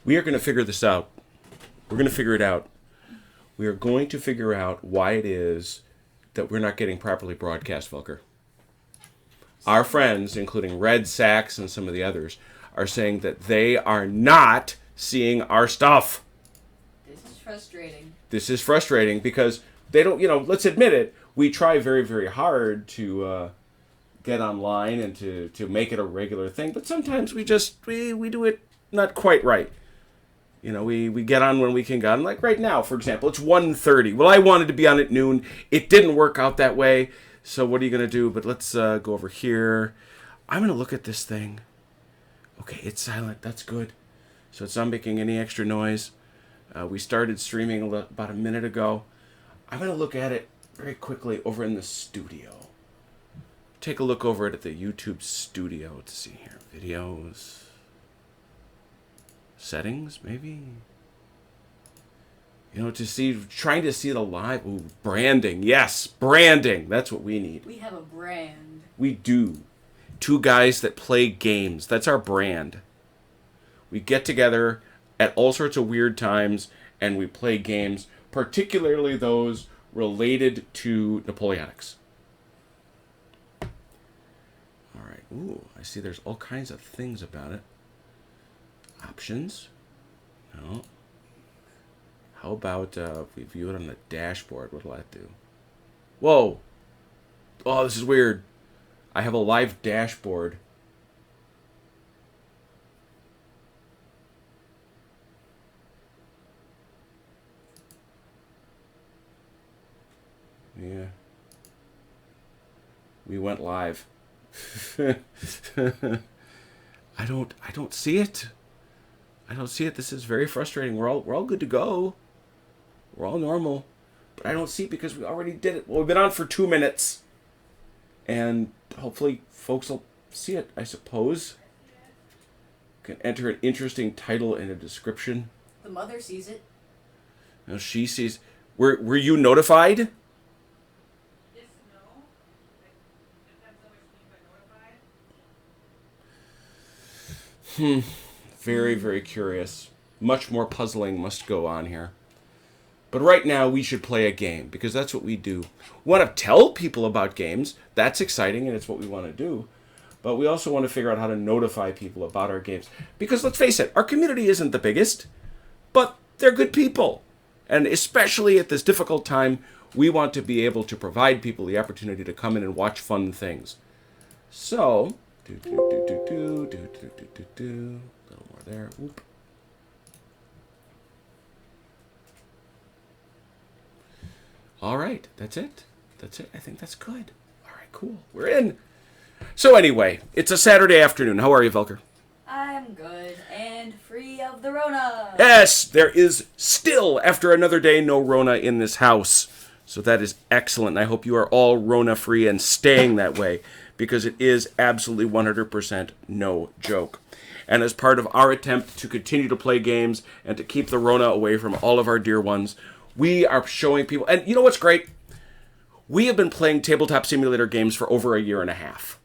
We are going to figure this out. We're going to figure it out. We are going to figure out why it is that we're not getting properly broadcast, Volker. Our friends, including Red Sacks and some of the others, are saying that they are not seeing our stuff. This is frustrating. This is frustrating because they don't, let's admit it, we try very, very hard to get online and to make it a regular thing, but sometimes we do it not quite right. We get on when we can get on. Like right now, for example, it's 1:30. Well, I wanted to be on at noon. It didn't work out that way. So what are you going to do? But let's go over here. I'm going to look at this thing. Okay, it's silent. That's good. So it's not making any extra noise. We started streaming about a minute ago. I'm going to look at it very quickly over in the studio. Take a look over it at the YouTube studio. Let's see here. Videos. Settings, maybe? Trying to see the live. Ooh, branding. Yes, branding. That's what we need. We have a brand. We do. Two guys that play games. That's our brand. We get together at all sorts of weird times and we play games, particularly those related to Napoleonics. All right. Ooh, I see there's all kinds of things about it. Options? No. How about if we view it on the dashboard? What'll that do? Whoa! Oh, this is weird. I have a live dashboard. Yeah. We went live. I don't see it. I don't see it. This is very frustrating. We're all good to go. We're all normal. But I don't see it because we already did it. Well, we've been on for 2 minutes. And hopefully folks will see it, I suppose. Can enter an interesting title and a description. The mother sees it. Now she sees. Were you notified? Yes, no. Depends on what you mean by notified. Very, very curious. Much more puzzling must go on here. But right now, we should play a game, because that's what we do. We want to tell people about games. That's exciting, and it's what we want to do. But we also want to figure out how to notify people about our games. Because let's face it, our community isn't the biggest, but they're good people. And especially at this difficult time, we want to be able to provide people the opportunity to come in and watch fun things. So, a little more there. Whoop. All right, that's it. That's it. I think that's good. All right, cool. We're in. So anyway, it's a Saturday afternoon. How are you, Velker? I'm good and free of the Rona. Yes, there is still, after another day, no Rona in this house. So that is excellent. I hope you are all Rona-free and staying that way, because it is absolutely 100% no joke. And as part of our attempt to continue to play games and to keep the Rona away from all of our dear ones, we are showing people, and you know what's great? We have been playing tabletop simulator games for over a year and a half.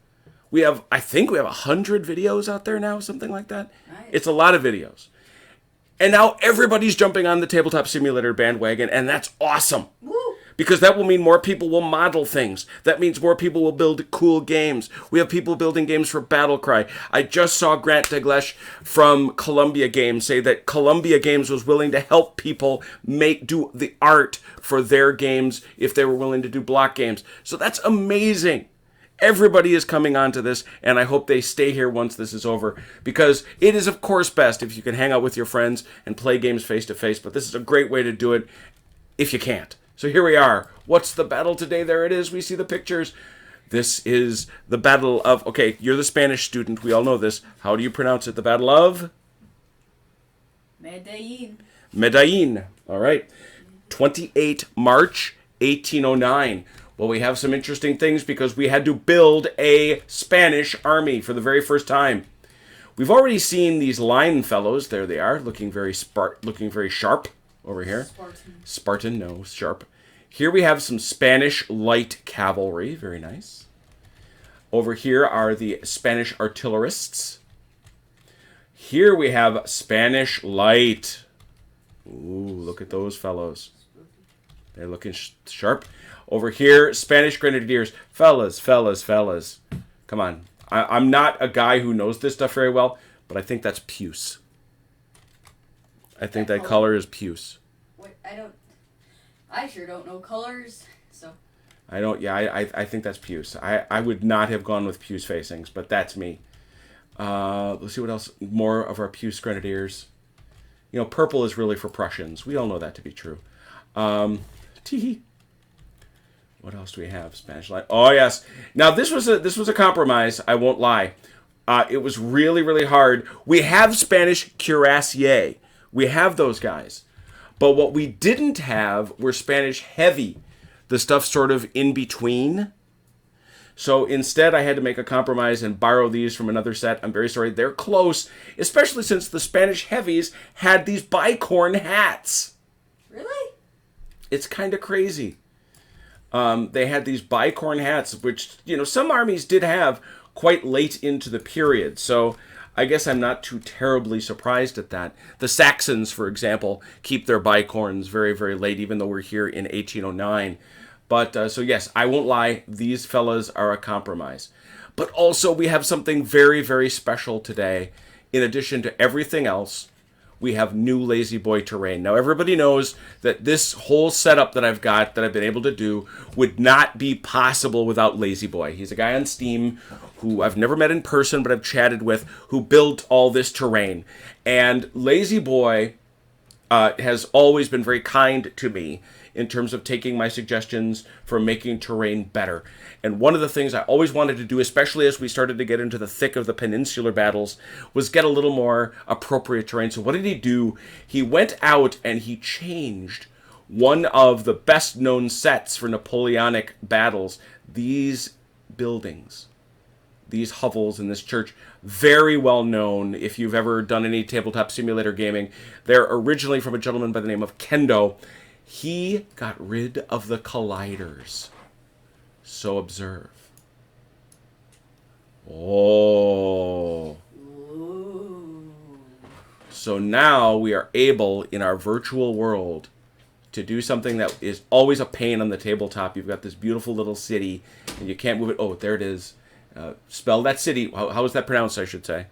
I think we have 100 videos out there now, something like that. Nice. It's a lot of videos. And now everybody's jumping on the tabletop simulator bandwagon, and that's awesome. Woo! Because that will mean more people will model things. That means more people will build cool games. We have people building games for Battlecry. I just saw Grant Deglesh from Columbia Games say that Columbia Games was willing to help people do the art for their games if they were willing to do block games. So that's amazing. Everybody is coming onto this, and I hope they stay here once this is over, because it is, of course, best if you can hang out with your friends and play games face-to-face, but this is a great way to do it if you can't. So here we are. What's the battle today? There it is. We see the pictures. This is the battle of... Okay, you're the Spanish student. We all know this. How do you pronounce it? The battle of... Medellin. Medellin. All right. 28 March 1809. Well, we have some interesting things because we had to build a Spanish army for the very first time. We've already seen these line fellows. There they are, looking very sharp over here. Spartan, no, sharp. Here we have some Spanish light cavalry. Very nice. Over here are the Spanish artillerists. Here we have Spanish Light. Ooh, look at those fellows. They're looking sharp. Over here, Spanish Grenadiers. Fellas. Come on. I'm not a guy who knows this stuff very well, but I think that's puce. I think that color is puce. Wait, I sure don't know colors, so. I think that's puce. I would not have gone with puce facings, but that's me. Let's see what else. More of our puce Grenadiers. You know, purple is really for Prussians. We all know that to be true. Tee. What else do we have? Spanish Light. Oh yes. Now this was a compromise. I won't lie. It was really, really hard. We have Spanish Cuirassier. We have those guys. But what we didn't have were Spanish Heavy. The stuff sort of in between. So instead I had to make a compromise and borrow these from another set. I'm very sorry. They're close. Especially since the Spanish Heavies had these bicorn hats. Really? It's kind of crazy. They had these bicorn hats, which, you know, some armies did have quite late into the period. So I guess I'm not too terribly surprised at that. The Saxons, for example, keep their bicorns very, very late, even though we're here in 1809. But, so yes, I won't lie, these fellas are a compromise. But also, we have something very, very special today. In addition to everything else, we have new Lazy Boy terrain. Now, everybody knows that this whole setup that I've got, that I've been able to do, would not be possible without Lazy Boy. He's a guy on Steam who I've never met in person, but I've chatted with, who built all this terrain. And Lazy Boy has always been very kind to me in terms of taking my suggestions for making terrain better. And one of the things I always wanted to do, especially as we started to get into the thick of the peninsular battles, was get a little more appropriate terrain. So what did he do? He went out and he changed one of the best known sets for Napoleonic battles. These buildings, these hovels in this church, very well known if you've ever done any tabletop simulator gaming. They're originally from a gentleman by the name of Kendo. He got rid of the colliders. So observe. Oh. Ooh. So now we are able, in our virtual world, to do something that is always a pain on the tabletop. You've got this beautiful little city, and you can't move it. Oh, there it is. Spell that city. How is that pronounced, I should say?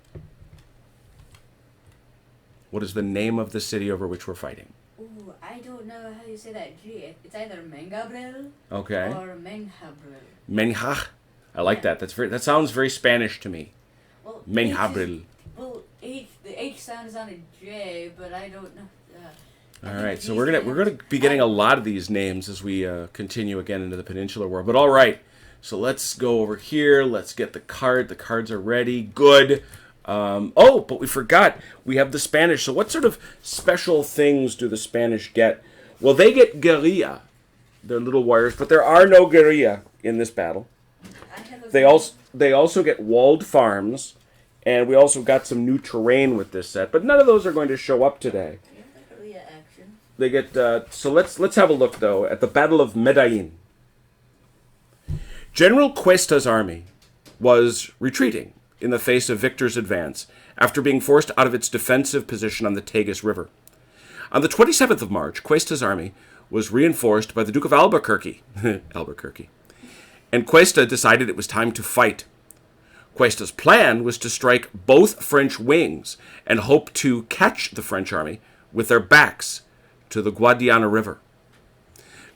What is the name of the city over which we're fighting? Ooh, I don't know how you say that G. It's either Mengabril Okay. or Menhabril. Menhaj. I like that. That sounds very Spanish to me. Well, Menhabril. The H sound is on a J, but I don't know. All right, so we're gonna be getting a lot of these names as we continue again into the peninsular war. But all right, so let's go over here. Let's get the card. The cards are ready. Good. But we forgot. We have the Spanish. So what sort of special things do the Spanish get? Well, they get guerrilla. They're little warriors, but there are no guerrilla in this battle. They also get walled farms, and we also got some new terrain with this set. But none of those are going to show up today. Action. They get so let's have a look though at the Battle of Medellin. General Cuesta's army was retreating in the face of Victor's advance after being forced out of its defensive position on the Tagus River. On the 27th of March, Cuesta's army was reinforced by the Duke of Albuquerque, and Cuesta decided it was time to fight. Cuesta's plan was to strike both French wings and hope to catch the French army with their backs to the Guadiana River.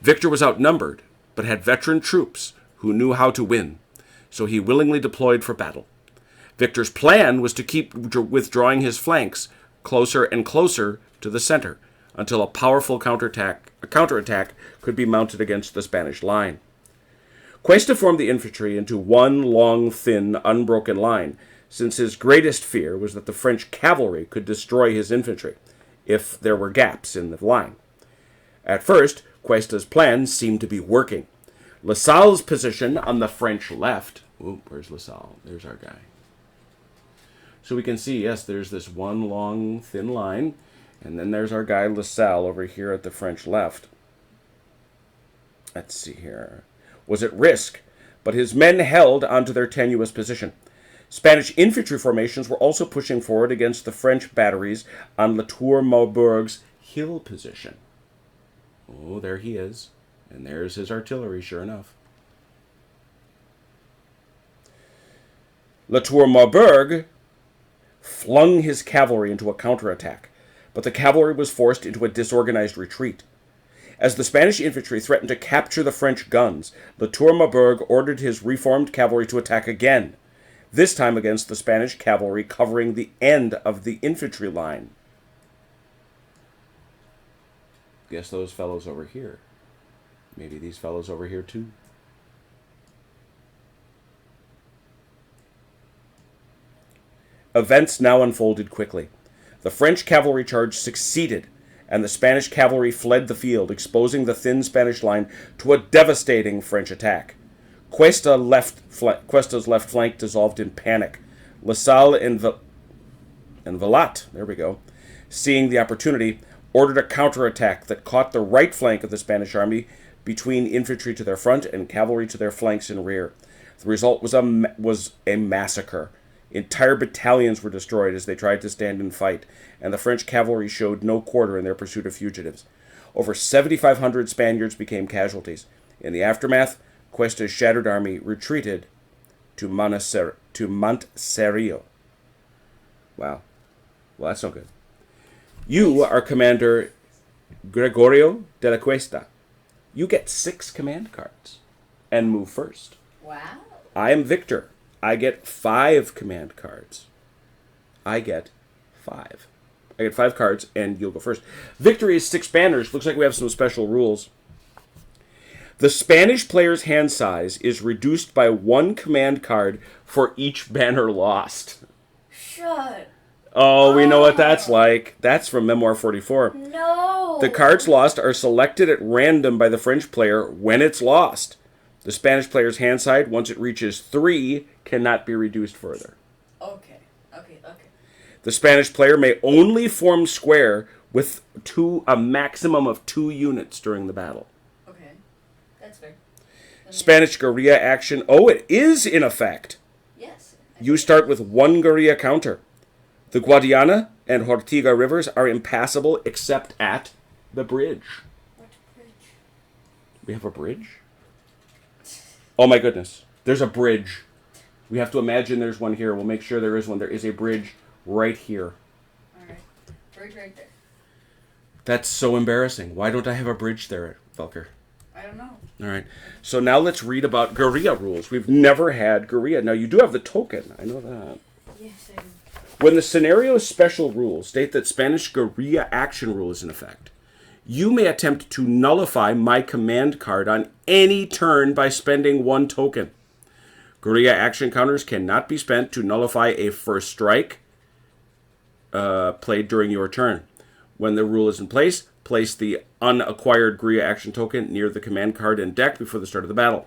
Victor was outnumbered, but had veteran troops who knew how to win, so he willingly deployed for battle. Victor's plan was to keep withdrawing his flanks closer and closer to the center until a powerful counterattack could be mounted against the Spanish line. Cuesta formed the infantry into one long, thin, unbroken line, since his greatest fear was that the French cavalry could destroy his infantry if there were gaps in the line. At first, Cuesta's plan seemed to be working. La Salle's position on the French left... Ooh, where's La Salle? There's our guy. So we can see, yes, there's this one long, thin line, and then there's our guy La Salle over here at the French left. Let's see here. Was at risk, but his men held onto their tenuous position. Spanish infantry formations were also pushing forward against the French batteries on La Tour-Maubourg's hill position. Oh, there he is. And there's his artillery, sure enough. La Tour-Maubourg flung his cavalry into a counterattack, but the cavalry was forced into a disorganized retreat. As the Spanish infantry threatened to capture the French guns, La Tour-Maubourg ordered his reformed cavalry to attack again, this time against the Spanish cavalry covering the end of the infantry line. Guess those fellows over here. Maybe these fellows over here too. Events now unfolded quickly. The French cavalry charge succeeded, and the Spanish cavalry fled the field, exposing the thin Spanish line to a devastating French attack. Cuesta's left flank dissolved in panic. Lasalle and Villatte, there we go, seeing the opportunity, ordered a counterattack that caught the right flank of the Spanish army between infantry to their front and cavalry to their flanks and rear. The result was a massacre. Entire battalions were destroyed as they tried to stand and fight, and the French cavalry showed no quarter in their pursuit of fugitives. Over 7,500 Spaniards became casualties. In the aftermath, Cuesta's shattered army retreated to Montserio. Wow. Well, that's no good. You are Commander Gregorio de la Cuesta. You get 6 command cards and move first. Wow. I am Victor. I get 5 command cards. I get 5. I get 5 cards, and you'll go first. Victory is 6 banners. Looks like we have some special rules. The Spanish player's hand size is reduced by 1 command card for each banner lost. Shut. Oh, we know what that's like. That's from Memoir 44. No. The cards lost are selected at random by the French player when it's lost. The Spanish player's hand size, once it reaches 3, cannot be reduced further. Okay. The Spanish player may only form square with a maximum of 2 units during the battle. Okay. That's fair. Spanish guerrilla action. Oh, it is in effect. Yes. You start with 1 guerrilla counter. The Guadiana and Ortiga rivers are impassable except at the bridge. What bridge? We have a bridge? Oh my goodness. There's a bridge. We have to imagine there's one here. We'll make sure there is one. There is a bridge right here. Alright. Bridge right there. That's so embarrassing. Why don't I have a bridge there, Velker? I don't know. All right. So now let's read about guerrilla rules. We've never had guerrilla. Now, you do have the token. I know that. Yes, I do. When the scenario's special rules state that Spanish guerrilla action rule is in effect, you may attempt to nullify my command card on any turn by spending 1 token. Guerrilla action counters cannot be spent to nullify a first strike played during your turn. When the rule is in place the unacquired guerrilla action token near the command card and deck before the start of the battle.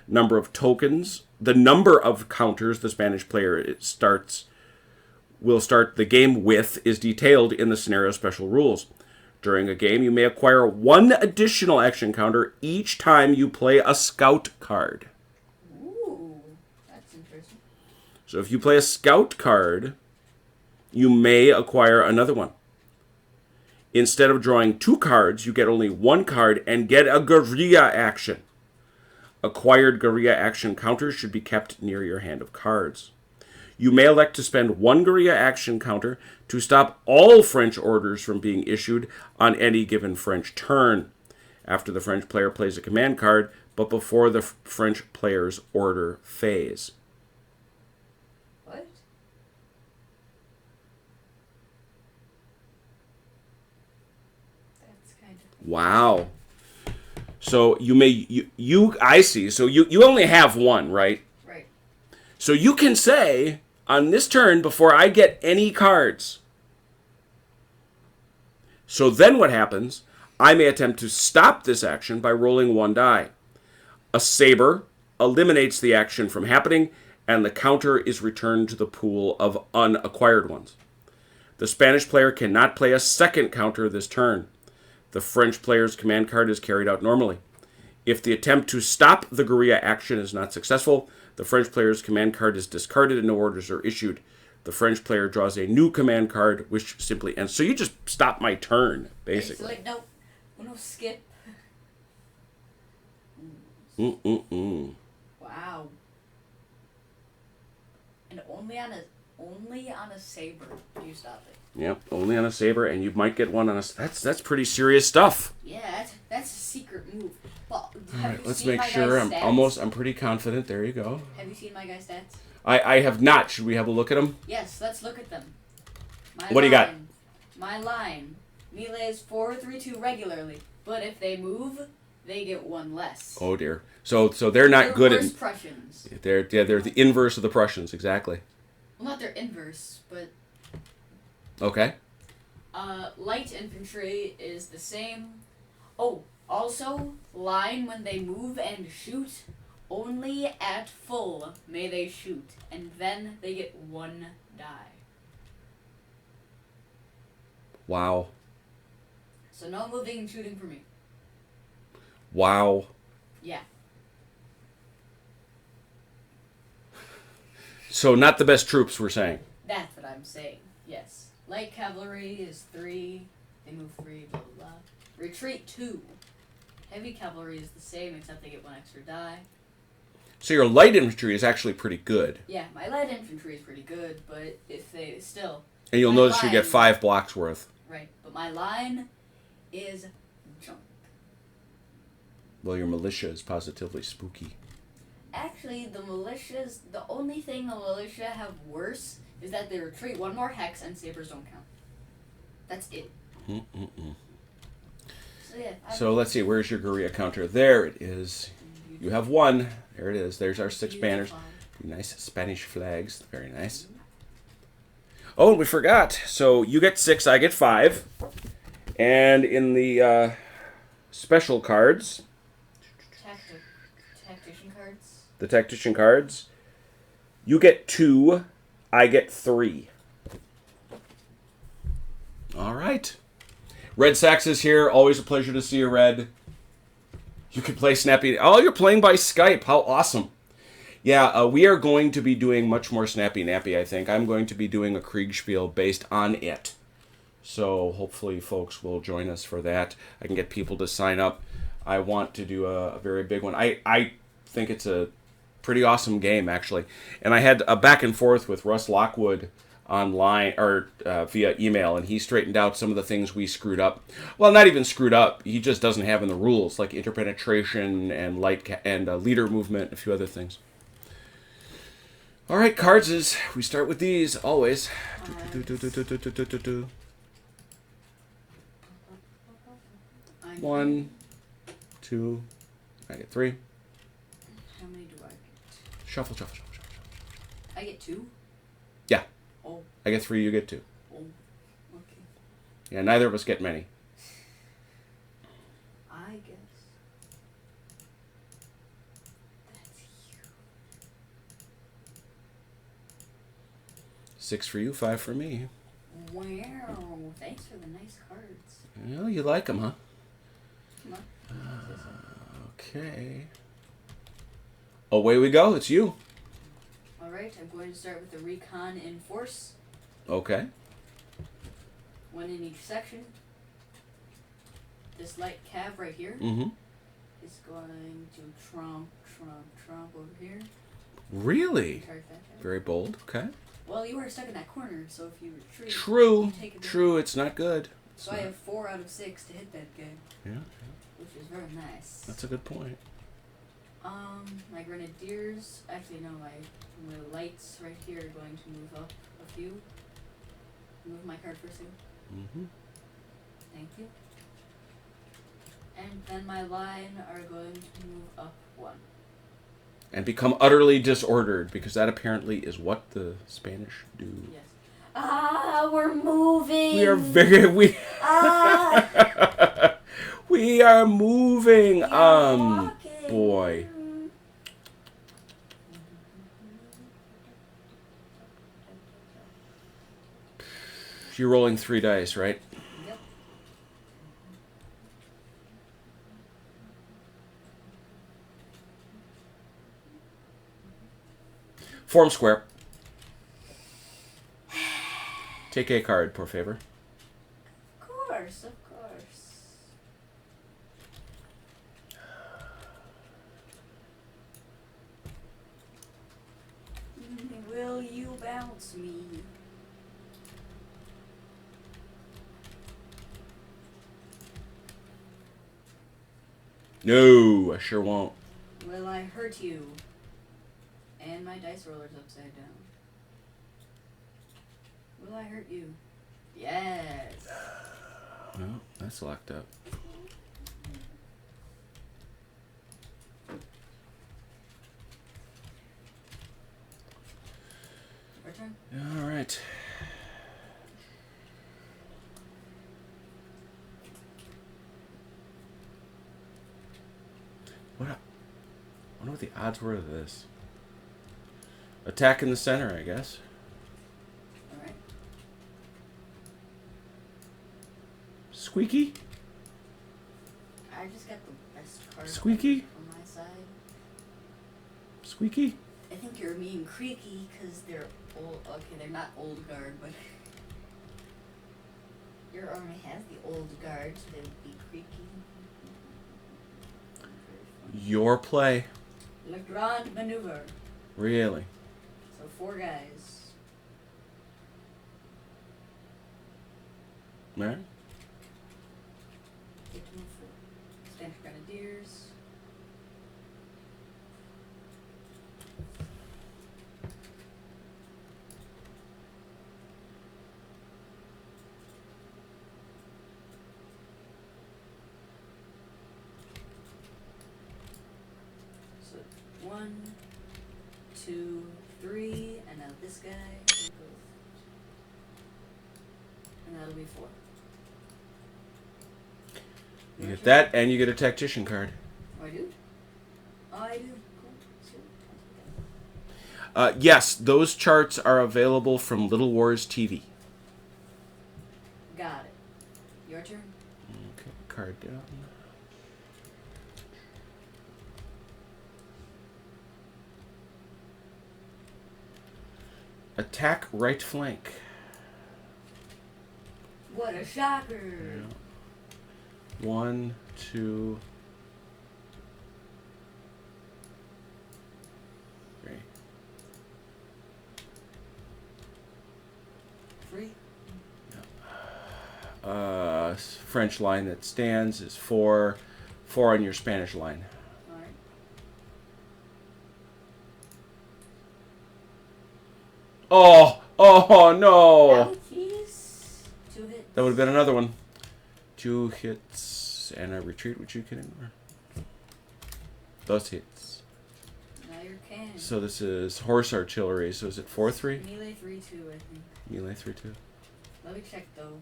The number of counters the Spanish player will start the game with is detailed in the scenario special rules. During a game, you may acquire 1 additional action counter each time you play a scout card. Ooh, that's interesting. So if you play a scout card, you may acquire another one. Instead of drawing 2 cards, you get only 1 card and get a guerrilla action. Acquired guerrilla action counters should be kept near your hand of cards. You may elect to spend 1 guerrilla action counter to stop all French orders from being issued on any given French turn, after the French player plays a command card, but before the French player's order phase. What? That's kind of... Wow. So I see. So you only have 1, right? Right. So you can say, on this turn, before I get any cards. So then what happens? I may attempt to stop this action by rolling 1 die. A saber eliminates the action from happening, and the counter is returned to the pool of unacquired ones. The Spanish player cannot play a second counter this turn. The French player's command card is carried out normally. If the attempt to stop the guerrilla action is not successful, The French player's command card is discarded and no orders are issued. The French player draws a new command card, which simply ends. So you just stop my turn, basically. It's like, no skip. Wow. And only on a saber do you stop it. Yep, only on a saber, and you might get one on a. That's pretty serious stuff. Yeah, that's a secret move. Well, All right, let's make sure. I'm pretty confident. There you go. Have you seen my guy's stats? I have not. Should we have a look at them? Yes, let's look at them. What do you got? My line. Melee is 4-3-2 regularly, but if they move, they get one less. Oh dear. So they're not good at. Prussians. They're the inverse of the Prussians, exactly. Well, not their inverse, but. Okay. Light infantry is the same. Oh, also, line when they move and shoot, only at full may they shoot, and then they get one die. Wow. So no moving and shooting for me. Wow. Yeah. So not the best troops, we're saying. That's what I'm saying. Yes. Light cavalry is 3. They move 3, blah, blah, blah. Retreat 2. Heavy cavalry is the same, except they get one extra die. So your light infantry is actually pretty good. Yeah, my light infantry is pretty good, but if they still... And you'll notice you get 5 blocks worth. Right, but my line is junk. Well, your militia is positively spooky. Actually, the only thing the militia have worse is that they retreat 1 more hex and sabers don't count. That's it. So yeah. So let's see, where's your guerrilla counter? There it is. You have 1. There it is. There's our 6 banners. Nice Spanish flags. Very nice. Oh, and we forgot. So you get 6, I get 5. And in the special cards, Tactician cards. the tactician cards, you get 2, I get 3. All right. Red Sax is here. Always a pleasure to see you, Red. You can play Snappy. Oh, you're playing by Skype. How awesome. Yeah, we are going to be doing much more Snappy Nappy, I think. I'm going to be doing a Kriegspiel based on it. So hopefully folks will join us for that. I can get people to sign up. I want to do a very big one. I think it's a pretty awesome game, actually. And I had a back and forth with Russ Lockwood online or via email, and he straightened out some of the things we screwed up. Well, not even screwed up. He just doesn't have in the rules, like interpenetration and leader movement, and a few other things. All right, cards is we start with these always. 1, 2, I get 3. How many do I get? Shuffle. I get 2? Yeah. Oh. I get 3, you get 2. Oh. Okay. Yeah, neither of us get many. I guess. That's you. 6 for you, 5 for me. Wow. Thanks for the nice cards. Well, you like them, huh? Come on. Okay. Away we go. It's you. Alright, I'm going to start with the recon in force. Okay. 1 in each section. This light cav right here Mm-hmm. is going to tromp over here. Really? Target that guy. Very bold. Okay. Well, you are stuck in that corner, so if you retreat... True. you take a True. It's not good. So I have 4 out of 6 to hit that guy. Yeah. Which is very nice. That's a good point. My grenadiers... Actually, no, my lights right here are going to move up a few. Move my card for 2. Mm-hmm. Thank you. And then my line are going to move up 1. And become utterly disordered, because that apparently is what the Spanish do. Yes. Ah, we're moving! We are very... Ah! We are moving. Walking. Boy. You're rolling 3 dice, right? Yep. Form square. Take a card, por favor. Of course, of course. Will you bounce me? No, I sure won't. Will I hurt you? And my dice roller's upside down. Will I hurt you? Yes. Well, that's locked up. Your turn. All right. What? I wonder what the odds were of this. Attack in the center, I guess. Alright. Squeaky? I just got the best card Squeaky? on my side. Squeaky? I think you're being creaky because they're old. Okay, they're not old guard, but your army has the old guard, so they would be creaky. Your play. Le Grand Maneuver. Really? So 4 guys. Alright. Get to move forward. Spanish Grenadiers. So 1, 2, 3, and now this guy. And that'll be 4. You get that, and you get a tactician card. Oh, I do? Oh, I do. Cool. Sweet. Yes, those charts are available from Little Wars TV. Got it. Your turn? Okay, card down. Attack right flank. What a shocker! 1, 2, 3. 3. French line that stands is 4. 4 on your Spanish line. Alright. Oh no! Ouchies. 2 hits. That would have been another one. 2 hits and a retreat, which you can ignore. Those hits. Now you're can. So this is horse artillery. So is it 4-3? Melee 3-2, I think. Melee 3-2. Let me check though.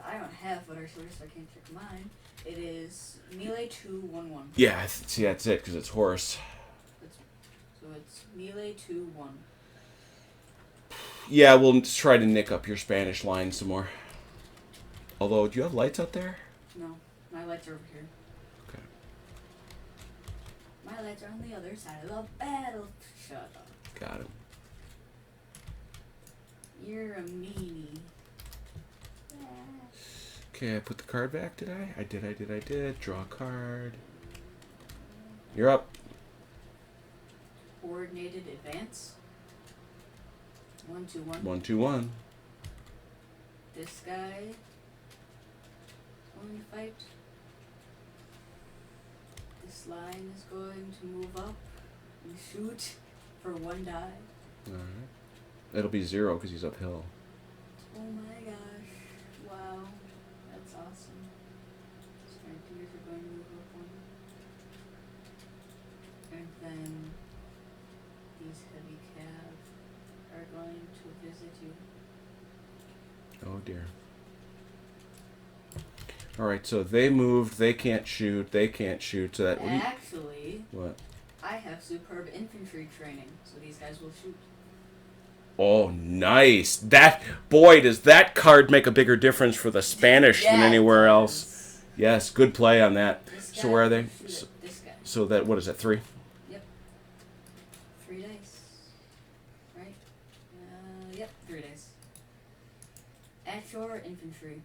I don't have what artillery, so I can't check mine. It is melee 2-1-1. Yeah, see that's it because it's horse. So it's melee 2-1. Yeah, we'll try to nick up your Spanish line some more. Although, do you have lights out there? No, my lights are over here. Okay. My lights are on the other side of the battle. Shut up. Got him. You're a meanie. Okay, I put the card back, did I? I did. Draw a card. You're up. Coordinated advance. 1-2-1. 1-2-1. This guy. Going to fight. This line is going to move up and shoot for 1 die. Alright. It'll be 0 because he's uphill. Oh my gosh. Wow. That's awesome. Grenadiers are going to move up 1. And then these heavy cav are going to visit you. Oh dear. Alright, so they moved, they can't shoot, so that... Actually, What? I have superb infantry training, so these guys will shoot. Oh, nice. That, boy, does that card make a bigger difference for the Spanish than Yeah, it anywhere does. else. Yes, good play on that. This So guy where are they? will shoot So, at this guy. so that, what is that, 3? Yep. 3 dice. your infantry?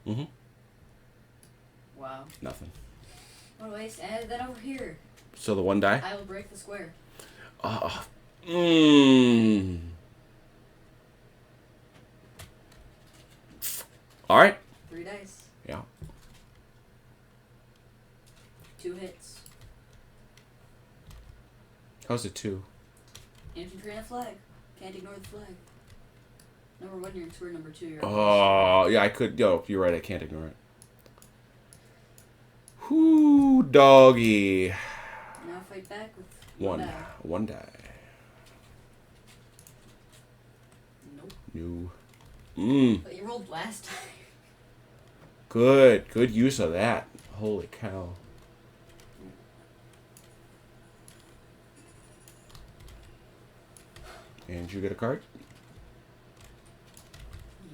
Mm-hmm. Wow. Nothing. What do I add that over here? So the 1 die? I will break the square. Oh. Mmm. All right. 3 dice. Yeah. 2 hits. How's it 2? Infantry and a flag. Can't ignore the flag. Number 1, you're in square. Number 2, you're Oh, yeah, I could. Yo, you're right. I can't ignore it. Whoo, doggy. Now fight back with 1. die. 1 die. Nope. No. Mmm. But you rolled last time. Good. Good use of that. Holy cow. And you get a card?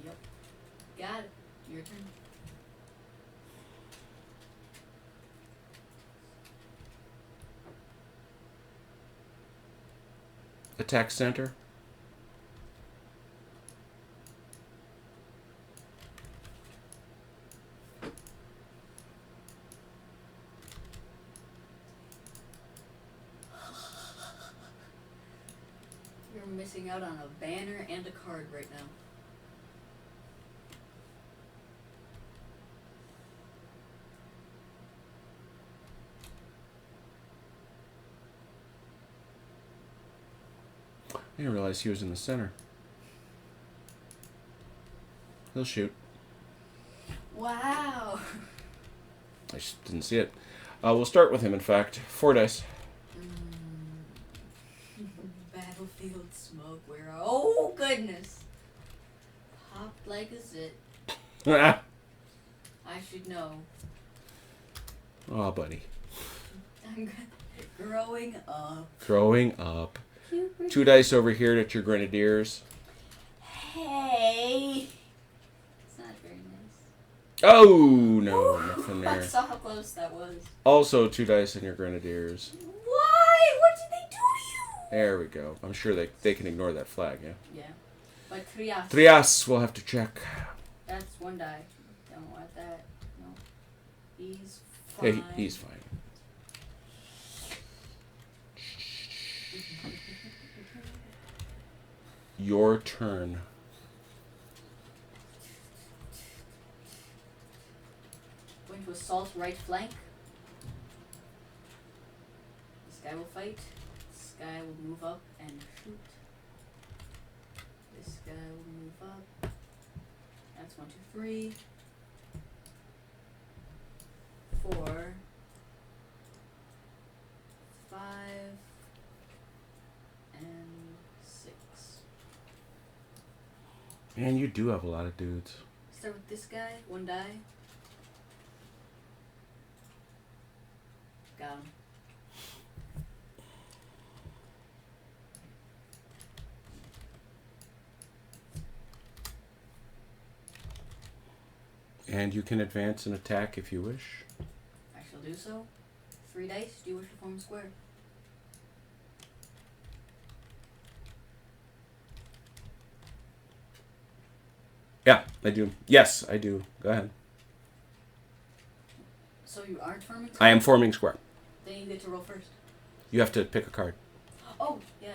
Yep. Got it. Your turn. Attack center. You're missing out on a banner and a card right now. I didn't realize he was in the center. He'll shoot. Wow. I just didn't see it. We'll start with him, in fact. 4 dice. Battlefield smoke. Where? Oh goodness. Popped like a zit. Ah. I should know. Oh, buddy. I'm growing up. Growing up. 2 dice over here at your grenadiers. Hey. It's not very nice. Oh, no. Nothing I there. saw how close that was. Also 2 dice in your grenadiers. Why? What did they do to you? There we go. I'm sure they can ignore that flag, yeah? Yeah. But trias. Trias, we'll have to check. That's 1 die. Don't want that. No. He's Hey, fine. he's fine. Your turn. Going to assault right flank. This guy will fight. This guy will move up and shoot. This guy will move up. That's 1, 2, 3. 4. 5. And 6. Man, you do have a lot of dudes. Start with this guy. 1 die. Got him. And you can advance and attack if you wish. I shall do so. 3 dice. Do you wish to form a square? Yeah, I do. Yes, I do. Go ahead. So you aren't forming I am forming square. Then you get to roll first. You have to pick a card. Oh, yeah.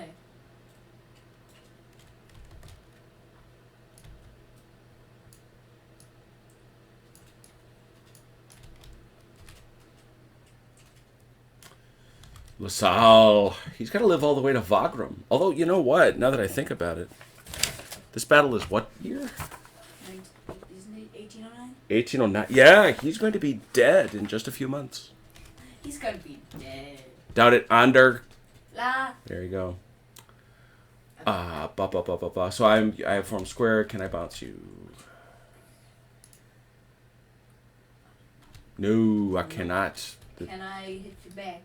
LaSalle. He's got to live all the way to Wagram. Although, you know what? Now that I think about it, this battle is what year? Isn't it 1809? 1809. Yeah, he's going to be dead in just a few months. He's gonna be dead. Doubt it. Under. La. There you go. So I have formed square. Can I bounce you? No, I cannot. Can I hit you back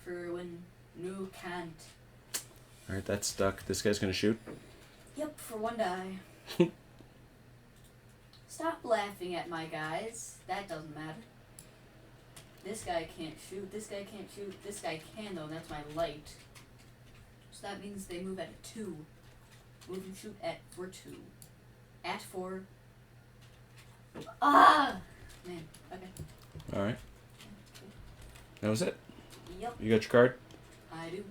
for when no can't? All right, that's stuck. This guy's gonna shoot. Yep, for 1 die. Stop laughing at my guys. That doesn't matter. This guy can't shoot. This guy can't shoot. This guy can though. And that's my light. So that means they move at a 2. Move and shoot at for 2. At 4. Ah! Man, okay. All right. That was it. Yep, You got your card? I do.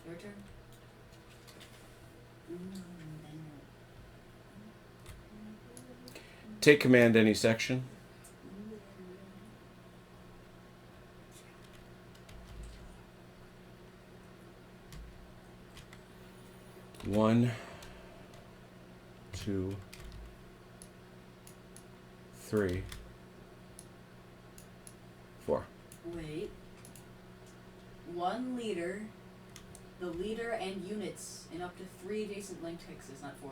Your turn. Take command any section. One, two, three, four. Wait. One leader, the leader and units in up to 3 adjacent linked hexes, not 4.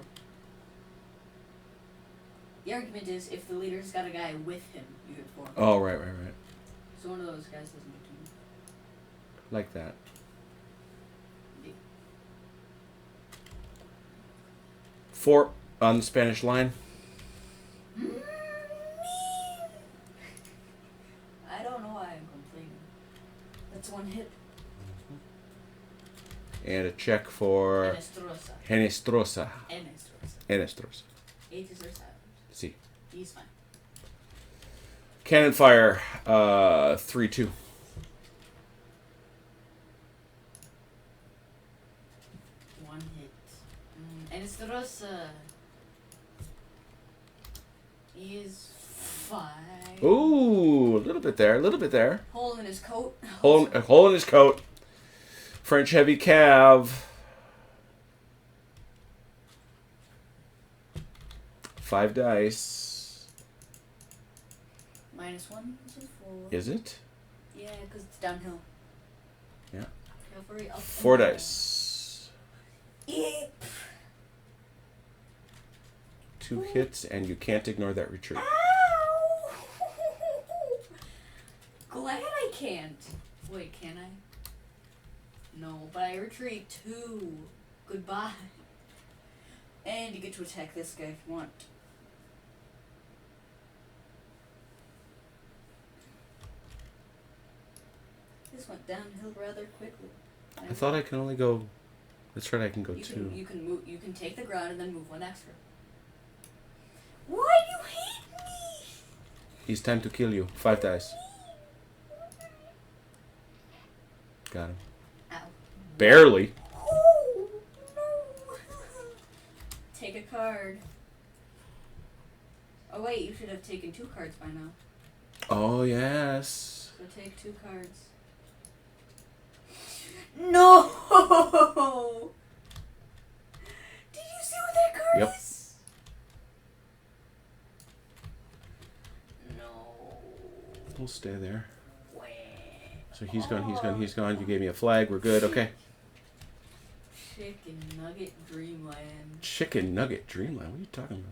The argument is if the leader's got a guy with him, you get 4. Oh, right. So one of those guys doesn't get 2. Like that. Yeah. 4 on the Spanish line. I don't know why I'm complaining. That's one hit. And a check for Enestrosa. Henestrosa. Enestrosa. Henestrosa. H's are silent. See. He's fine. Cannon fire. 3-2. One hit. Enestrosa is 5. Ooh, a little bit there. Hole in his coat. Hole in his coat. French heavy cav. 5 dice. -1 to 4. Is it? Yeah, because it's downhill. Yeah. Cavalry up 4 and down. dice. Yep. 2 hits, and you can't ignore that retreat. Ow! Glad I can't. Wait, can I? No, but I retreat 2. Goodbye. And you get to attack this guy if you want. This went downhill rather quickly. I thought I can only go... That's right, I can go you 2. can, you can move. You can take the ground and then move 1 extra. Why do you hate me? He's time to kill you. 5 dice. Got him. Ow. Barely. Oh, no. Take a card. Oh wait, you should have taken 2 cards by now. Oh, yes. So take 2 cards. No! Did you see what that card Yep. is? No. We'll stay there. Wah. So he's gone. You gave me a flag. We're good. Okay. Chicken Nugget Dreamland. Chicken Nugget Dreamland. What are you talking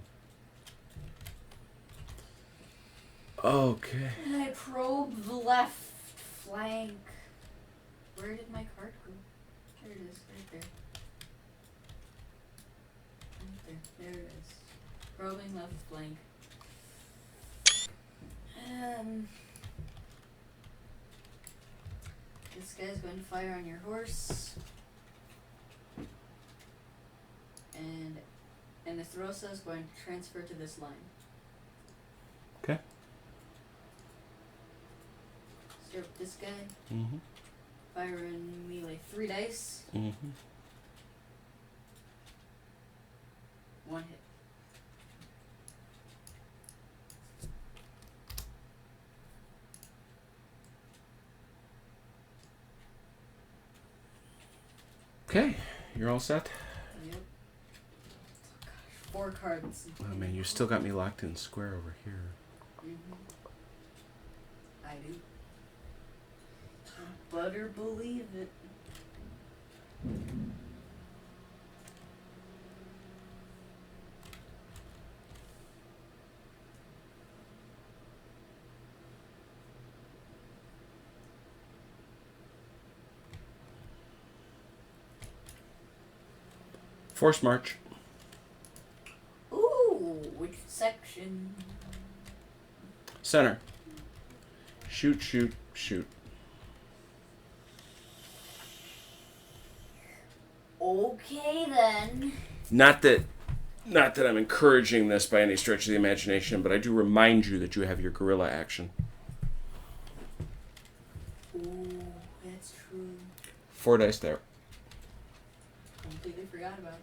about? Okay. And I probe the left flank. Where did my card go? There it is, right there. Right there. There it is. Probing left flank. This guy's going to fire on your horse. And Enestrosa is going to transfer to this line. Okay. Start with this guy. Mm-hmm. Fire in melee 3 dice. Mm-hmm. 1 hit. Okay. You're all set? Yep. Oh, gosh, 4 cards. Oh, man, you still got me locked in square over here. Mm-hmm. I do. Better believe it. Force march. Ooh, which section? Center. Shoot, shoot, shoot. Okay then. Not that Not that I'm encouraging this by any stretch of the imagination, but I do remind you that you have your gorilla action. Ooh, that's true. 4 dice there. Completely forgot about it.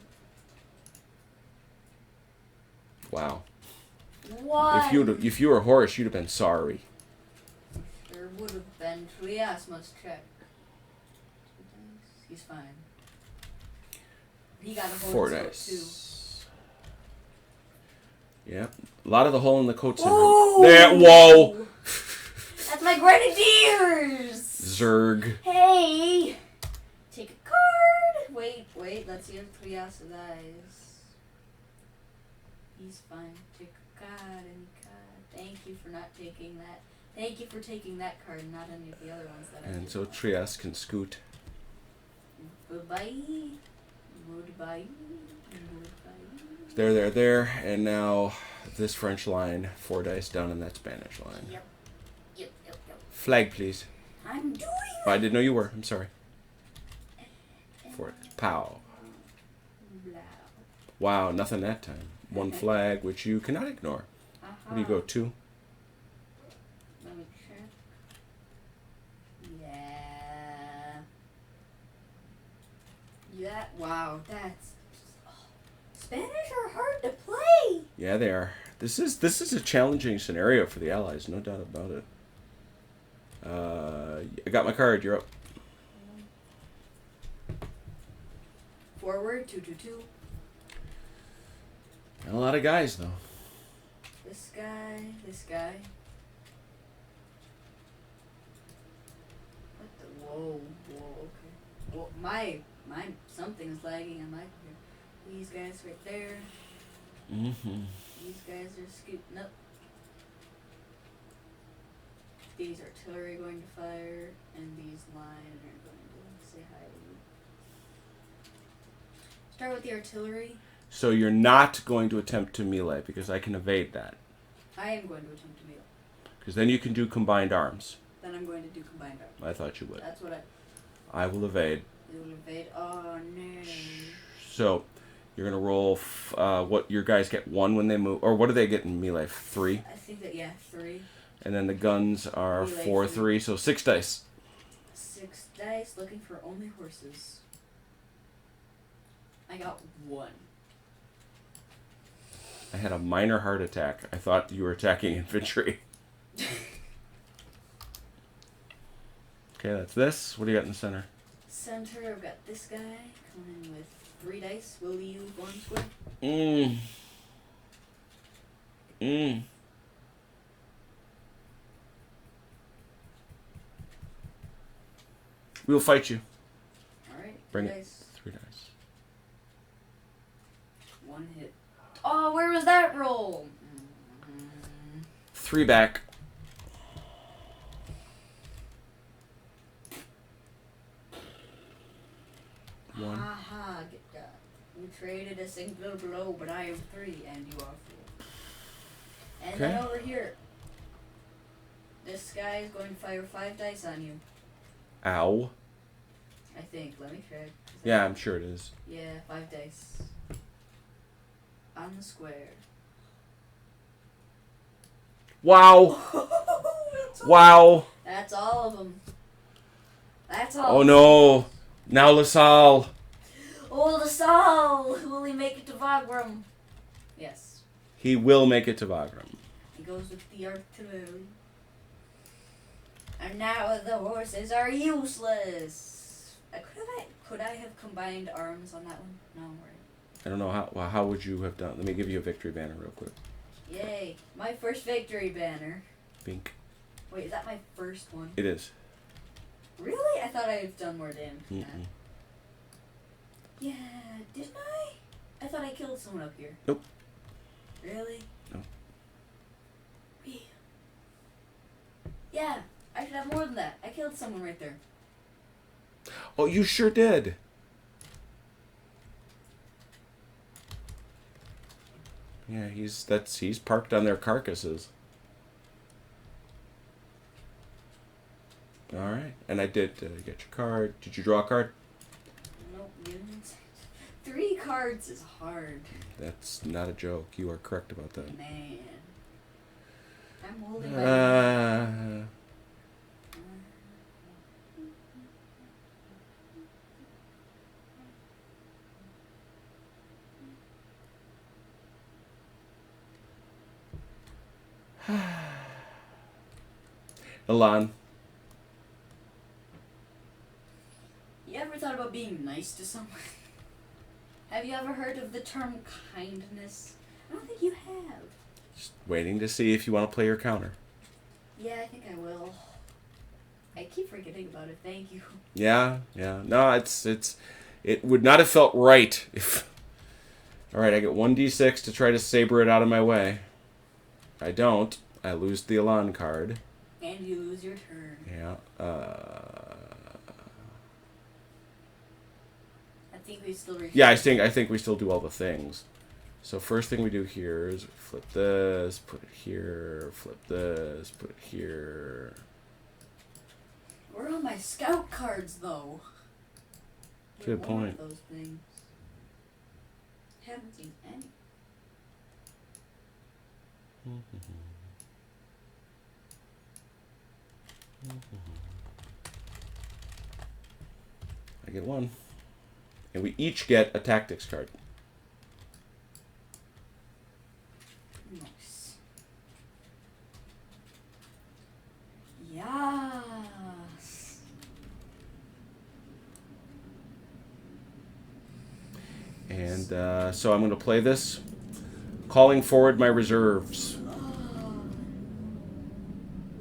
Wow. What? If you were a horse, you'd have been sorry. There would have been. Trias must check. He's fine. He got a hole 4 in his dice. coat, too. Yep. A lot of the hole in the coat syndrome. Whoa! There. Whoa. That's my grenadiers! Zerg. Hey! Take a card! Wait, let's see if Trias dies. He's fine. Take a card, any card. Thank you for not taking that. Thank you for taking that card, not any of the other ones that I And did. so Trias can scoot. Goodbye. Goodbye. Goodbye. There. And now this French line, 4 dice down in that Spanish line. Yep. Flag, please. I'm doing Oh, I didn't know you were. I'm sorry. 4. Pow. Blah. Wow, nothing that time. 1 flag, which you cannot ignore. What do you go, 2? Let me check. Yeah. Yeah. Wow, that's. Spanish are hard to play. Yeah, they are. This is a challenging scenario for the Allies, no doubt about it. I got my card. You're up. Forward 222. And a lot of guys though. This guy. What the? Whoa. Okay. Well, my something's lagging on my computer. These guys right there. Mm-hmm. These guys are scooting up. These artillery going to fire, and these line are going to say hi to you. Start with the artillery. So you're not going to attempt to melee because I can evade that. I am going to attempt to melee. Because then you can do combined arms. Then I'm going to do combined arms. I thought you would. That's what I will evade. you will evade. Oh no. So you're gonna roll. What your guys get 1 when they move, or what do they get in melee? 3. I think that 3. And then the guns are Melee 4, 3. 3. So 6 dice. 6 dice, looking for only horses. I got 1. I had a minor heart attack. I thought you were attacking infantry. Okay, that's this. What do you got in the center? Center, I've got this guy coming with 3 dice. Will you go on square? We'll fight you. Alright. Bring 3 it. dice. 3 dice. 1 hit. Oh, where was that roll? 3 back. One. Haha, get that. You traded a single blow, but I am 3 and you are 4. And then Okay. over here, this guy is going to fire 5 dice on you. Ow. I think. Let me check. Yeah, I'm sure it is. Yeah, 5 dice. On the square. Wow. Wow. That's all of them. That's all. Oh no. Now LaSalle. Oh, the Saul! Will he make it to Wagram? Yes. He will make it to Wagram. He goes with the artillery. And now the horses are useless. Could I have combined arms on that one? No, right. I don't know how would you have done. Let me give you a victory banner real quick. Yay! My first victory banner. Bink. Wait, is that my first one? It is. Really? I thought I'd done more damage than that. Mm-mm. Yeah, didn't I? I thought I killed someone up here. Nope. Really? No. Yeah, I should have more than that. I killed someone right there. Oh, you sure did. Yeah, he's parked on their carcasses. All right, and I did get your card. Did you draw a card? Nope, you didn't. 3 cards is hard. That's not a joke. You are correct about that. Man. I'm holding my... Elan. You ever thought about being nice to someone? Have you ever heard of the term kindness? I don't think you have. Just waiting to see if you want to play your counter. Yeah, I think I will. I keep forgetting about it. Thank you. Yeah. No, it would not have felt right if... Alright, I get 1d6 to try to saber it out of my way. I don't. I lose the Elan card. And you lose your turn. Yeah. I think we still refuse. Yeah, I think we still do all the things. So first thing we do here is flip this, put it here, flip this, put it here. Where are all my scout cards, though? Good Get more point. of those things. Haven't seen any. I get one. And we each get a tactics card. Nice. Yes. And so I'm going to play this, calling forward my reserves. Were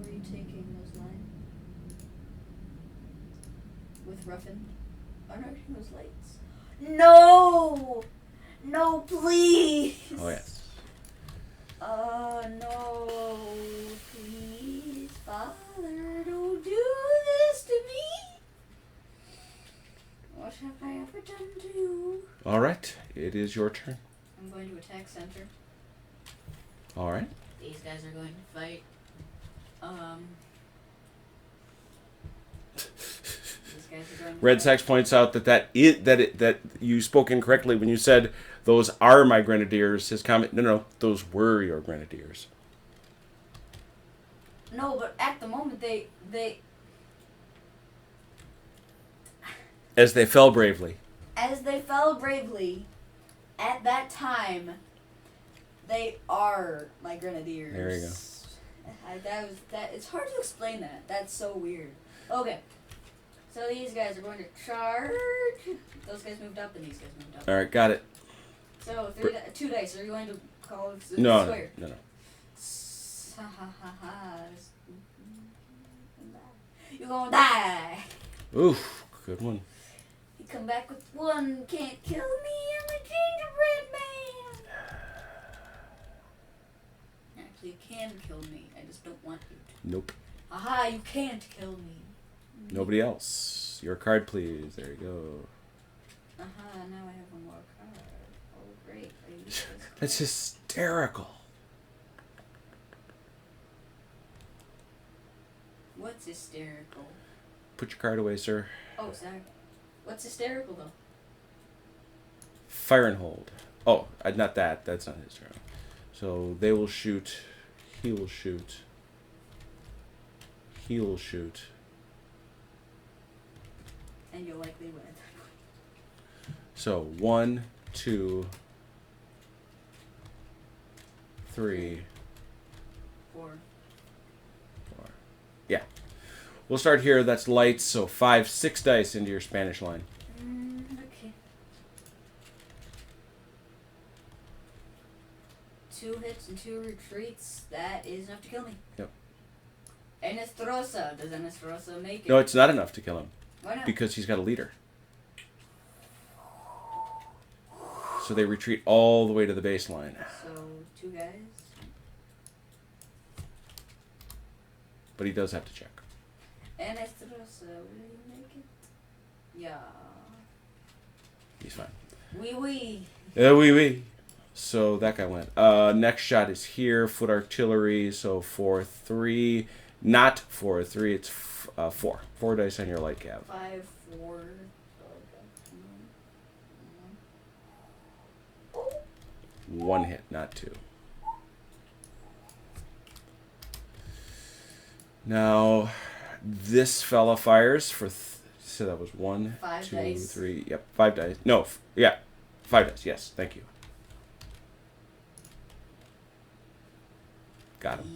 you taking those lines? With Ruffin? Oh no, she was lights. No! No, please! Oh, yes. Oh no, please, Father, don't do this to me! What have I ever done to you? All right. It is your turn. I'm going to attack center. All right. These guys are going to fight. These guys are going to Red fight. Sox points out that you spoke incorrectly when you said those are my grenadiers. His comment, no, those were your grenadiers. No, but at the moment they As they fell bravely. as they fell bravely, at that time, they are my grenadiers. There you go. It's hard to explain that. That's so weird. Okay. So these guys are going to charge. Those guys moved up and these guys moved up. All right, got it. So 2 dice. Are you going to call it No. square? No. You're gonna die. Oof, good one. You come back with 1. Can't kill me. I'm a gingerbread man. Actually, you can kill me. I just don't want you to. Nope. Aha, you can't kill me. Nobody else. Your card, please. There you go. Aha, now I have 1 more card. Oh, great. I use this That's card. hysterical. What's hysterical? Put your card away, sir. Oh, sorry. What's hysterical, though? Fire and hold. Oh, not that. That's not his turn. So they will shoot. He will shoot. He will shoot. And you'll likely win at that point. So 1, 2, 3, 4. 4. Yeah. We'll start here. That's lights. So 5, 6 dice into your Spanish line. Okay. 2 hits and 2 retreats. That is enough to kill me. Yep. Enestrosa. Does Enestrosa make it? No, it's not enough to kill him Why not? because he's got a leader. So they retreat all the way to the baseline. So, 2 guys. But he does have to check. Enestrosa, will you make it? Yeah. He's fine. Wee wee. Oui. So that guy went. Next shot is here. Foot artillery. So 4, 3. Not 4, 3. It's 4. 4 dice on your light cab. 5, 4. 1 hit, not 2. Now, this fella fires for... so that was 1, 5 2, dice. 3... Yep, 5 dice. No, yeah. 5 dice, yes. Thank you. Got him.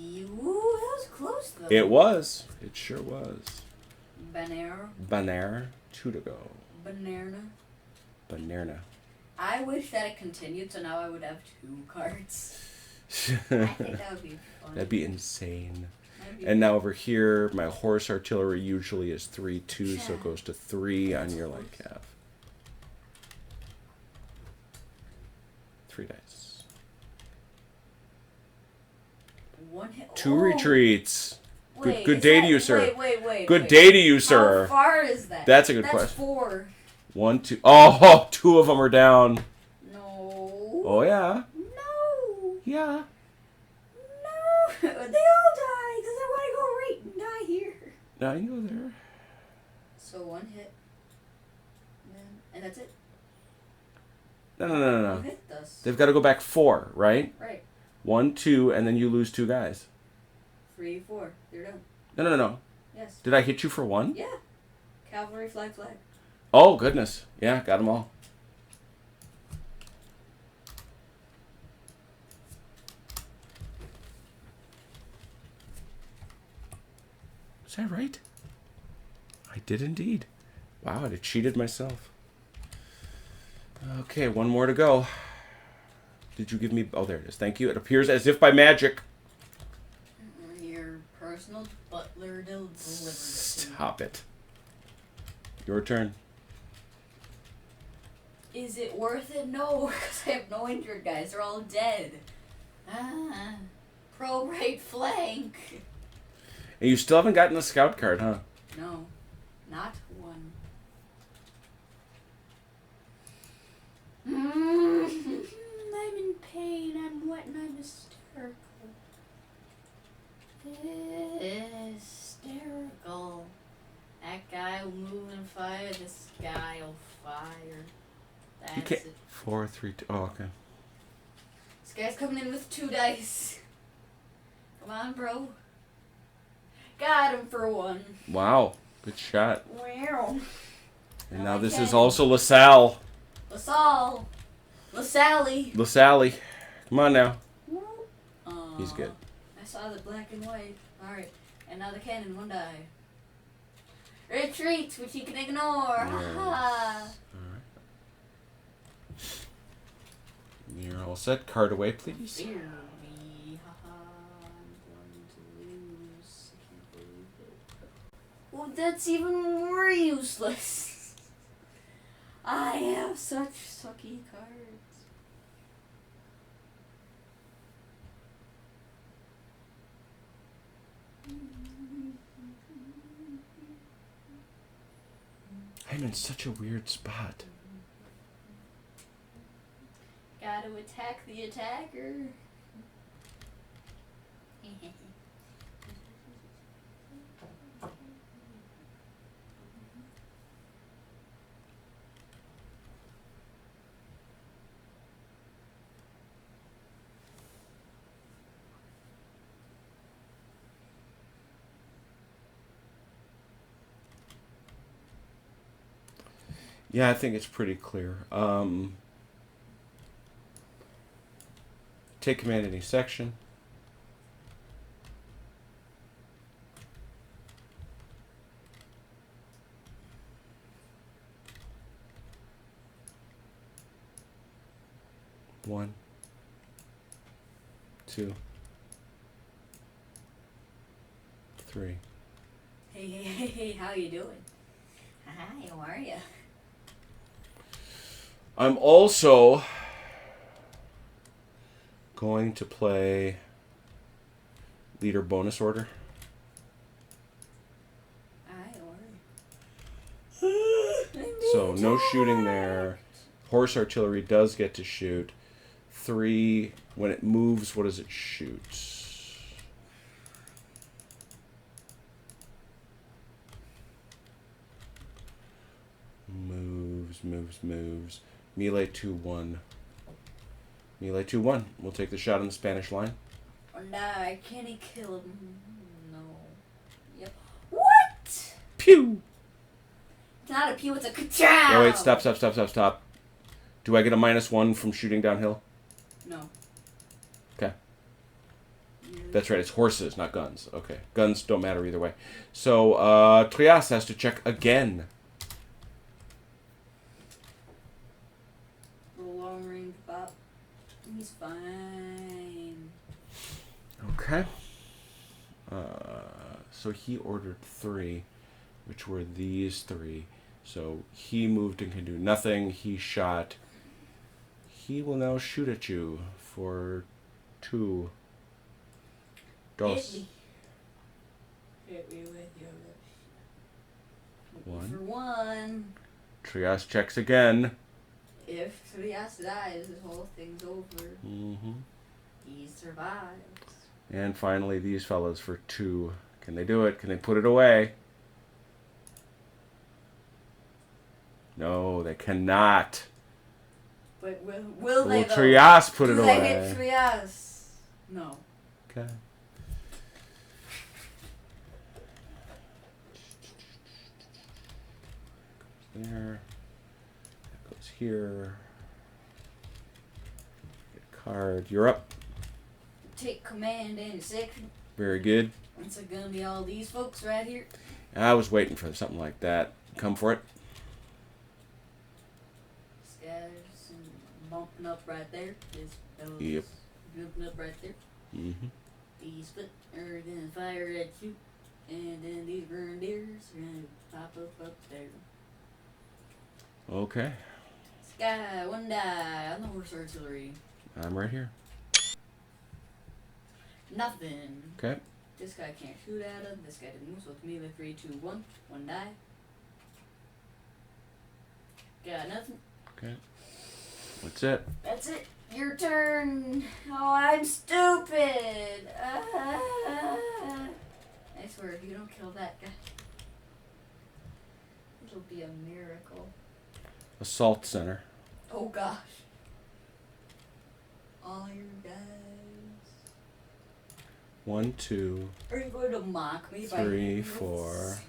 Ooh, that was close though. It was. It sure was. Banner. Banner. 2 to go. Banana. Banana. I wish that it continued, so now I would have 2 cards. I think that would be fun. That'd be insane. That'd be And now over here, my horse artillery usually is 3/2, so it goes to 3 on your light cap. 3 dice. 1 hit. 2 Oh, retreats. wait, Good is day that- to you, sir. Wait. Good day to you, sir. How far is that? That's a good That's question. 4. 1, 2. Oh, 2 of them are down. No. Oh, yeah. No. Yeah. No. They all die because I want to go right and die here. Now you go there. So 1 hit. And that's it. No. Who hit us? They've got to go back 4, right? Right. 1, 2, and then you lose 2 guys. 3, 4. You're done. No. Yes. Did I hit you for 1? Yeah. Cavalry flag. Oh, goodness. Yeah, got them all. Is that right? I did indeed. Wow, I cheated myself. Okay, 1 more to go. Did you give me... Oh, there it is. Thank you. It appears as if by magic. Your personal butler delivered it. Stop it. Your turn. Is it worth it? No, because I have no injured guys. They're all dead. Pro right flank. And you still haven't gotten a scout card, huh? No, not 1. I'm in pain. I'm wet and I'm hysterical. Hysterical. That guy will move and fire. This guy will fire. That's You can't... it. 4, 3, 2... Oh, okay. This guy's coming in with 2 dice. Come on, bro. Got him for 1. Wow. Good shot. Wow. And Now now I this can. is also LaSalle. LaSalle. LaSally. LaSally. Come on now. He's good. I saw the black and white. Alright. And now the cannon, 1 die. Retreat, which you can ignore. Yes. Haha. You're all set. Card away, please. Fear me. Haha. I'm going to lose. I can't believe it. Well, that's even more useless. I have such sucky cards. I'm in such a weird spot. Gotta attack the attacker. Yeah, I think it's pretty clear. Take command any section. One, 2, 3. Hey, how you doing? Hi, how are you? I'm also going to play leader bonus order. Hi, how are you? So no shooting there. Horse artillery does get to shoot. 3, when it moves, what does it shoot? Moves. Melee 2, 1. Melee 2-1. We'll take the shot on the Spanish line. Or nah, can he kill him? No. Yep. What? Pew! It's not a pew, it's a ka-chow! Oh, wait, stop. Do I get a -1 from shooting downhill? No. Okay. That's right, it's horses, not guns. Okay. Guns don't matter either way. So, Trias has to check again. The long range bop. He's fine. Okay. So he ordered 3, which were these 3. So he moved and can do nothing. He shot. He will now shoot at you for 2. Dos. Hit me with your 1. For 1. Trias checks again. If Trias dies, this whole thing's over. Mm-hmm. He survives. And finally, these fellas for 2. Can they do it? Can they put it away? No, they cannot. But will they, Will though? Trias put it Do away? they hit Trias? No. Okay. There. That goes here. Get a card. You're up. Take command in section. Very good. It's gonna be all these folks right here. I was waiting for something like that. Come for it. Scatters and bumping up right there. This fellas Yep. bumping up right there. Mm-hmm. These foot are gonna fire at you. And then these grenadiers are gonna pop up there. Okay. Sky, 1 die on the horse artillery. I'm right here. Nothing. Okay. This guy can't shoot at him. This guy didn't move, so it's melee 3, 2, 1. 1 die. Got nothing. Okay. That's it. That's it. Your turn. Oh, I'm stupid. I swear, if you don't kill that guy, it'll be a miracle. Assault center. Oh gosh. All your guys. 1, 2, Are you going to mock me by 3, hitting 4,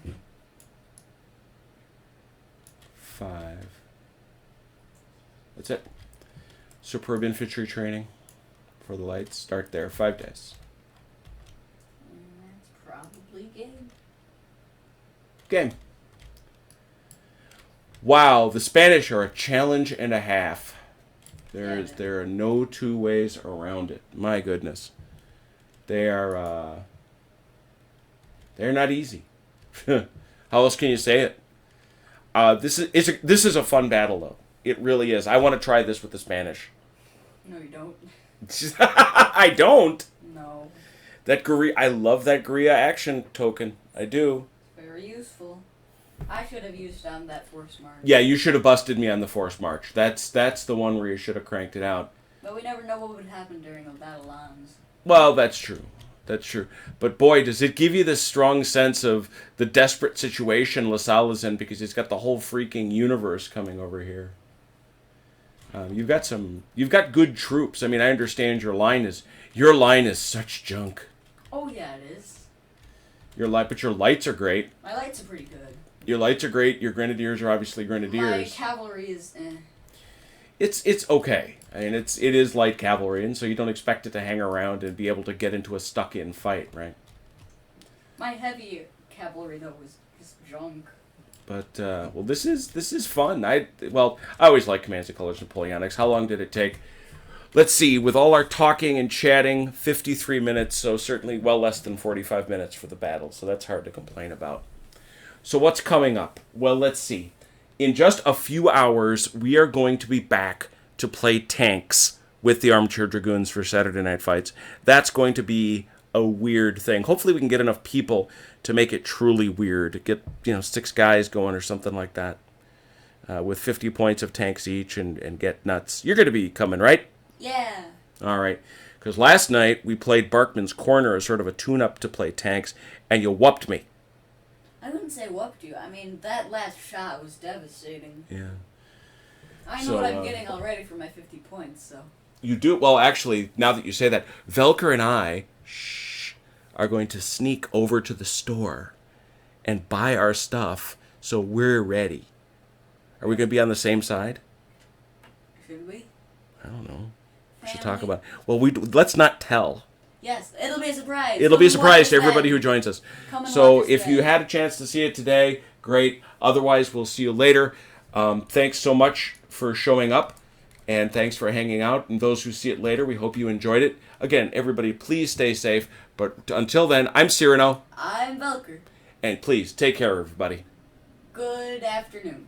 5. That's it. Superb infantry training for the lights. Start there. 5 days. And that's probably game. Game. Wow, the Spanish are a challenge and a half. There are no 2 ways around it. My goodness. They're not easy. How else can you say it? This is a fun battle though. It really is. I want to try this with the Spanish. No, you don't. I don't. No. That guerrilla, I love that guerrilla action token. I do. Very useful. I should have used that force march. Yeah, you should have busted me on the force march. That's the one where you should have cranked it out. But we never know what would happen during a battle lines. Well, that's true. That's true. But boy, does it give you this strong sense of the desperate situation LaSalle is in because he's got the whole freaking universe coming over here. You've got good troops. I mean, I understand your line is such junk. Oh yeah, it is. But your lights are great. My lights are pretty good. Your lights are great. Your grenadiers are obviously My grenadiers. cavalry is It's okay. I mean, it is light cavalry, and so you don't expect it to hang around and be able to get into a stuck-in fight, right? My heavy cavalry though is junk. But well, this is fun. I always like Commands and Colors Napoleonics. How long did it take? Let's see. With all our talking and chatting, 53 minutes. So certainly well less than 45 minutes for the battle. So that's hard to complain about. So what's coming up? Well, let's see. In just a few hours, we are going to be back to play tanks with the Armchair Dragoons for Saturday Night Fights. That's going to be a weird thing. Hopefully we can get enough people to make it truly weird. Get 6 guys going or something like that. With 50 points of tanks each and get nuts. You're going to be coming, right? Yeah. All right. Because last night we played Barkman's Corner as sort of a tune-up to play tanks, and you whooped me. I wouldn't say whooped you. I mean, that last shot was devastating. Yeah. I know what I'm getting already for my 50 points, so. You do well. Actually, now that you say that, Velker and I are going to sneak over to the store and buy our stuff so we're ready. Are we going to be on the same side? Should we? I don't know. We should Family? talk about. Well, let's not tell. Yes, it'll be a surprise. It'll be a Come and surprise watch to us everybody then. who joins us. Come and So watch us if you then. had a chance to see it today, great. Otherwise, we'll see you later. Thanks so much for showing up, and thanks for hanging out. And those who see it later, we hope you enjoyed it. Again, everybody, please stay safe. But until then, I'm Cyrano, I'm Velker. and please take care, everybody. Good afternoon.